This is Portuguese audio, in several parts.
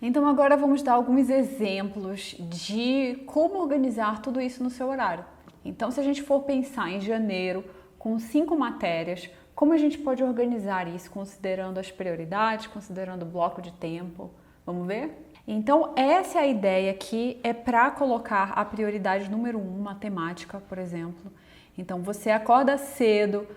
Então agora vamos dar alguns exemplos de como organizar tudo isso no seu horário. Então se a gente for pensar em janeiro com 5 matérias, como a gente pode organizar isso considerando as prioridades, considerando o bloco de tempo? Vamos ver? Então essa é a ideia aqui, é para colocar a prioridade número 1, matemática, por exemplo. Então você acorda cedo,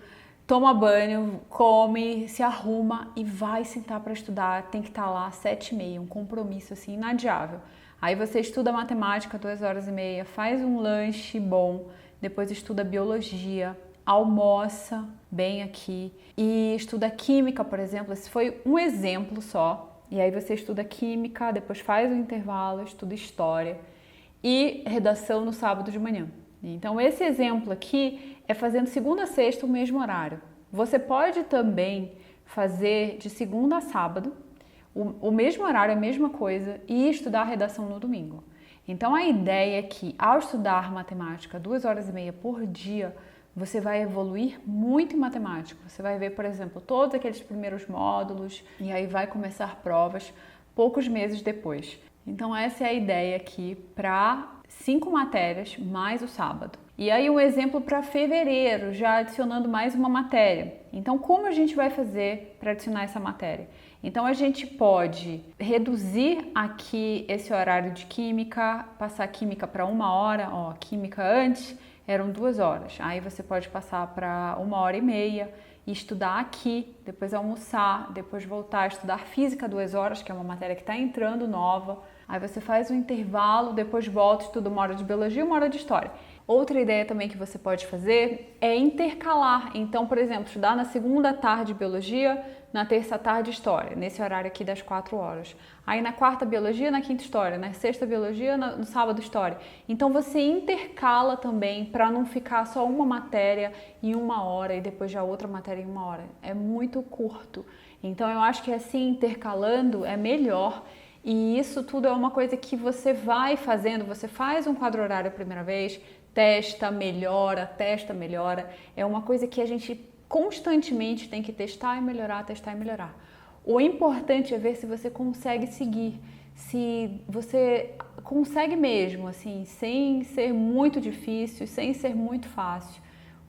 toma banho, come, se arruma e vai sentar para estudar. Tem que estar lá às 7h30, um compromisso assim inadiável. Aí você estuda matemática 2h30, faz um lanche bom, depois estuda biologia, almoça bem aqui e estuda química, por exemplo. Esse foi um exemplo só. E aí você estuda química, depois faz o intervalo, estuda história e redação no sábado de manhã. Então esse exemplo aqui é fazendo segunda a sexta o mesmo horário. Você pode também fazer de segunda a sábado o mesmo horário, a mesma coisa, e estudar a redação no domingo. Então a ideia é que ao estudar matemática 2h30 por dia, você vai evoluir muito em matemática. Você vai ver, por exemplo, todos aqueles primeiros módulos e aí vai começar provas poucos meses depois. Então essa é a ideia aqui para 5 matérias mais o sábado. E aí um exemplo para fevereiro, já adicionando mais uma matéria. Então como a gente vai fazer para adicionar essa matéria? Então a gente pode reduzir aqui esse horário de química, passar química para 1h, ó, química antes eram 2 horas, aí você pode passar para 1h30 e estudar aqui, depois almoçar, depois voltar a estudar física 2 horas, que é uma matéria que está entrando nova. Aí você faz um intervalo, depois volta, estuda 1 hora de biologia e 1 hora de história. Outra ideia também que você pode fazer é intercalar. Então, por exemplo, estudar na segunda tarde biologia, na terça tarde história, nesse horário aqui das 4 horas. Aí na quarta biologia, na quinta história, na sexta biologia, no sábado história. Então você intercala também para não ficar só uma matéria em 1 hora e depois já outra matéria em 1 hora. É muito curto. Então eu acho que assim intercalando é melhor. E isso tudo é uma coisa que você vai fazendo, você faz um quadro horário a primeira vez, testa, melhora, testa, melhora. É uma coisa que a gente constantemente tem que testar e melhorar, testar e melhorar. O importante é ver se você consegue seguir, se você consegue mesmo, assim, sem ser muito difícil, sem ser muito fácil.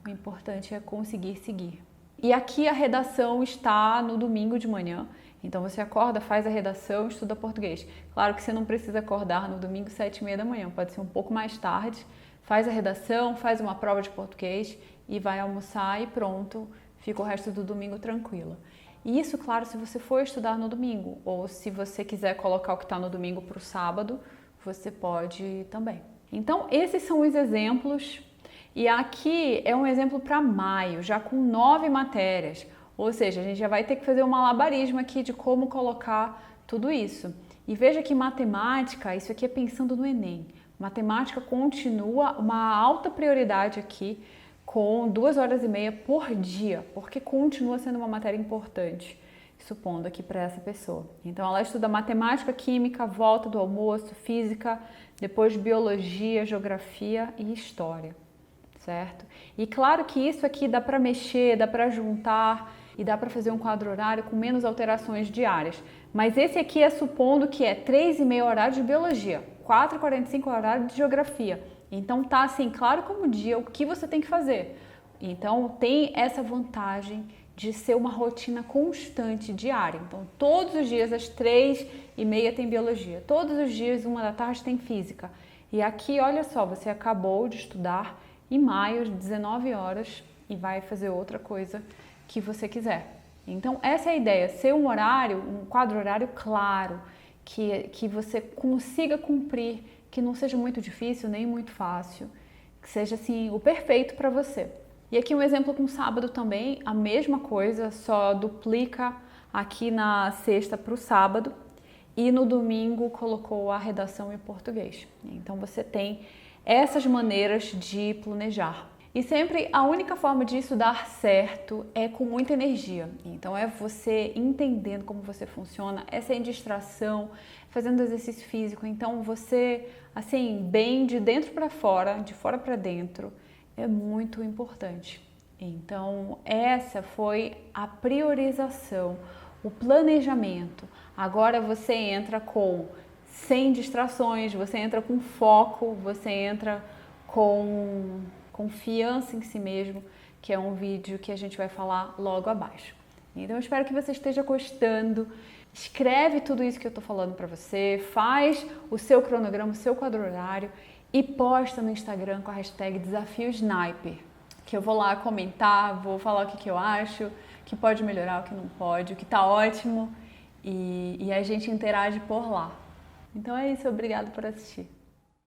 O importante é conseguir seguir. E aqui a redação está no domingo de manhã. Então você acorda, faz a redação, estuda português. Claro que você não precisa acordar no domingo 7h30 da manhã, pode ser um pouco mais tarde. Faz a redação, faz uma prova de português e vai almoçar e pronto, fica o resto do domingo tranquila. E isso, claro, se você for estudar no domingo, ou se você quiser colocar o que está no domingo para o sábado, você pode também. Então esses são os exemplos. E aqui é um exemplo para maio, já com 9 matérias. Ou seja, a gente já vai ter que fazer um malabarismo aqui de como colocar tudo isso. E veja que matemática, isso aqui é pensando no Enem. Matemática continua uma alta prioridade aqui, com 2h30 por dia, porque continua sendo uma matéria importante, supondo aqui para essa pessoa. Então ela estuda matemática, química, volta do almoço, física, depois biologia, geografia e história, certo? E claro que isso aqui dá para mexer, dá para juntar e dá para fazer um quadro horário com menos alterações diárias. Mas esse aqui é supondo que é 3h30 horário de biologia, 4h45 horário de geografia. Então tá assim, claro como dia, o que você tem que fazer. Então tem essa vantagem de ser uma rotina constante, diária. Então todos os dias às 3h30 tem biologia, todos os dias 1 da tarde tem física. E aqui, olha só, você acabou de estudar em maio, às 19 horas, e vai fazer outra coisa que você quiser. Então essa é a ideia, ser um horário, um quadro horário claro, que você consiga cumprir, que não seja muito difícil nem muito fácil, que seja assim o perfeito para você. E aqui um exemplo com sábado também, a mesma coisa, só duplica aqui na sexta para o sábado e no domingo colocou a redação em português. Então você tem essas maneiras de planejar. E sempre a única forma disso dar certo é com muita energia. Então é você entendendo como você funciona, é sem distração, fazendo exercício físico. Então você, assim, bem de dentro para fora, de fora para dentro, é muito importante. Então essa foi a priorização, o planejamento, Agora você entra sem distrações, você entra com foco, você entra com confiança em si mesmo, que é um vídeo que a gente vai falar logo abaixo. Então eu espero que você esteja gostando. Escreve tudo isso que eu tô falando para você, faz o seu cronograma, o seu quadro horário e posta no Instagram com a hashtag Desafio Sniper, que eu vou lá comentar, vou falar o que eu acho, que pode melhorar, o que não pode, o que tá ótimo e a gente interage por lá. Então é isso, obrigado por assistir.